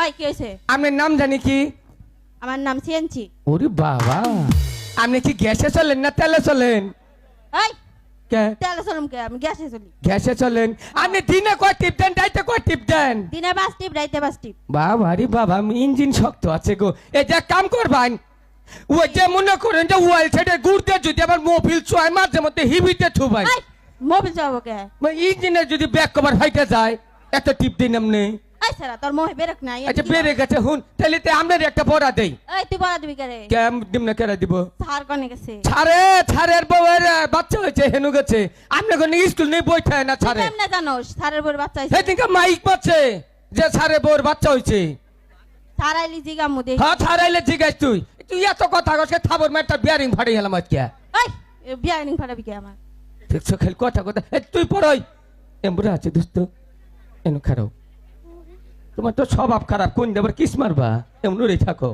ওই কি হইছে? আপনার নাম জানি কি? আমার নাম সিএনজি। ওরে বাবা, আপনি কি গ্যাসে চলেন না তেলে চলেন? ওই কে তেলে চলুম কে? আমি গ্যাসে চলি। গ্যাসে চলেন? আপনি দিনে কয় টিপ দেন, রাইতে কয় টিপ দেন? দিনে 5 টিপ, রাইতে 5 টিপ। বাবা রে বাবা, ইঞ্জিন শক্ত আছে গো। এই যে কাম করবেন, ওই যে মনে করেন যে ওয়াল ছেড়ে ঘুরতে যদি আবার মোবিল চয় মাঝে মধ্যে হিবিতে থুবাই, ওই মোবিল চালাবো কে? ইঞ্জিনের যদি ব্যাক কভার ফাইটে যায় এত টিপ দিন আপনি। ওই সারা তোর মোহে বেরক নাই। আচ্ছা বেড়ে গেছে, হুন তাহলে তো আপনার একটা পড়া দেই। ওই তুই বলা দিবি কে? কেম দিম না, কেরা দিব? স্যার কোনে গেছে? ছাড়ে ছাড়ের বউয়ের বাচ্চা হয়েছে, হেনু গেছে। আপনি কোন স্কুল নেই বই থাকে না ছাড়ে? কেমনে জানোস স্যারের বউর বাচ্চা হইছে? সেদিনকে মাইক পাচ্ছে যে ছাড়ে বউর বাচ্চা হয়েছে। স্যার আইলি জিগামু দে। হ্যাঁ ছাড়াইলে জিজ্ঞাস তুই তুই এত কথা কস, থাবর মারটা বিয়ারিং ফাড়ে গেলাম আজকে। ওই বিয়ারিং ফাটাবি কে আমার? দেখছো খেল কথা কথা, তুই পড়ই এমবুড়া আছে দোস্ত, এনু খারাপ। তোমার তো স্বভাব খারাপ, কোন দেবার কিস মারবা, এমন রে থাকো।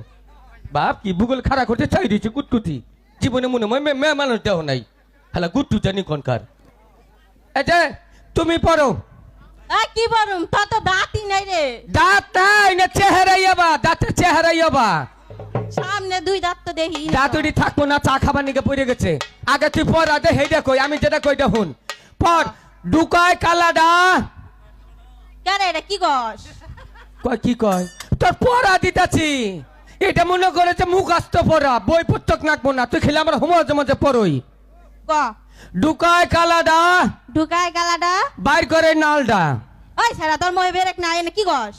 বাপ কি ভূগোল খারাপ করতে চাই দিয়েছে কুটকুটি, জীবনে মনে হয় মেয়ে মানুষ দেও নাই, হালা গুট্টু জানি কোনকার। এই যে তুমি পড়ো। এই কি বলুম, তোর তো দাঁতই নাই রে। দাঁত নাই না চেহারাই আবা, দাঁতের চেহারাই আবা। সামনে 2 দাঁত তো দেখি না। দাঁতুড়ি থাকবো না, চা খাবার নিকে পড়ে গেছে। আগে তুই পড়, আগে হেইটা কই, আমি যেটা কইটা হুন। পড়, ডুকায় কালাডা। কে রে এটা কি গস? কয় কি কয়? তোর পড়া দিতাছি, এটা মনে করেছে মুখাস্ত পড়া, বই পুস্তক নাকবো না। তুই খেলে আমার হোমওয়ার্ক মাঝে পড়ই। ক ডুকায় কালাডা, ঢুকায় গালাডা। বাইর করে নালডা। ওই সারা তোর মোহে বেরক নাই, এনে কি গস?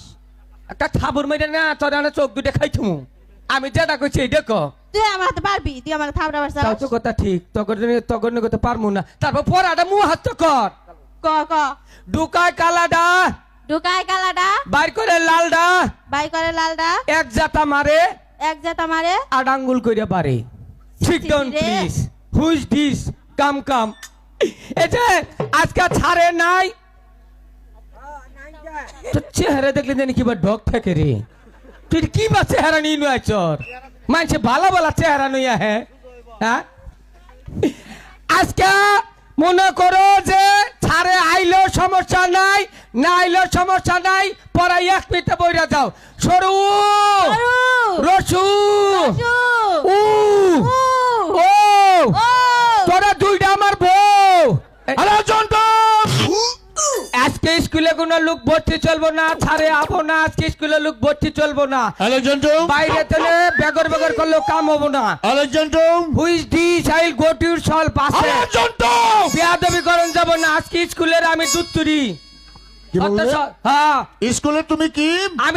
একটা থাবুর মেরে না, তোর না চোখ দুটো খাইছু। আমি যেটা কইছি দেখো। তুই আমার হাতে পারবি? তুই আমার থাবড়া তাও পারছাস? তো কথা ঠিক, তখন করতে পারবো না। তারপর পড়াটা মুহাস্ত কর। ক ক ডুকায় কালাডা, ঢুকায় গালাডা, বাইর করে লালডা। বাই করে লালডা, এক জাতা মারে এক জাত আমারে। আর আঙ্গুল কইরা পারে। ঠিক ডাউন রে। Please, who is this? Come come. এই যে আজকে ছাড়ে নাই, তো চেহারা দেখলে জানি কিবা ডগ থাকে রে। তুই কি বা চেহারা নিয়ে নয় চর, মানছে ভালো ভালো চেহারা নইয়া হ্যাঁ। আজকে মনে করো যে ছাড়ে আইলো সমস্যা নাই, না আইলো সমস্যা নাই, পড়াই এক মিনিটে বইরা যাও। সরু রসু রসু, উ উ, ও ও, তোরা দুইটা আমার বউ। হ্যালো জন্টু, আজকে স্কুলে কোনো লোক ভর্তি চলবো না, ছাড়ে আবো না। আজকে স্কুলে লোক ভর্তি চলবো না। হ্যালো জন্টু, বাইরে চলে বেগর বেগর করলেও কাম হবো না। হ্যালো জন্টু, হুইজ দিস আইল গো টু ইউর সল পাশে। হ্যালো জন্টু। বেয়াদবি করন যাব না। আজকে স্কুলের আমি দুত্তুরি। কি বললে? হ্যাঁ স্কুলে তুমি কি? আমি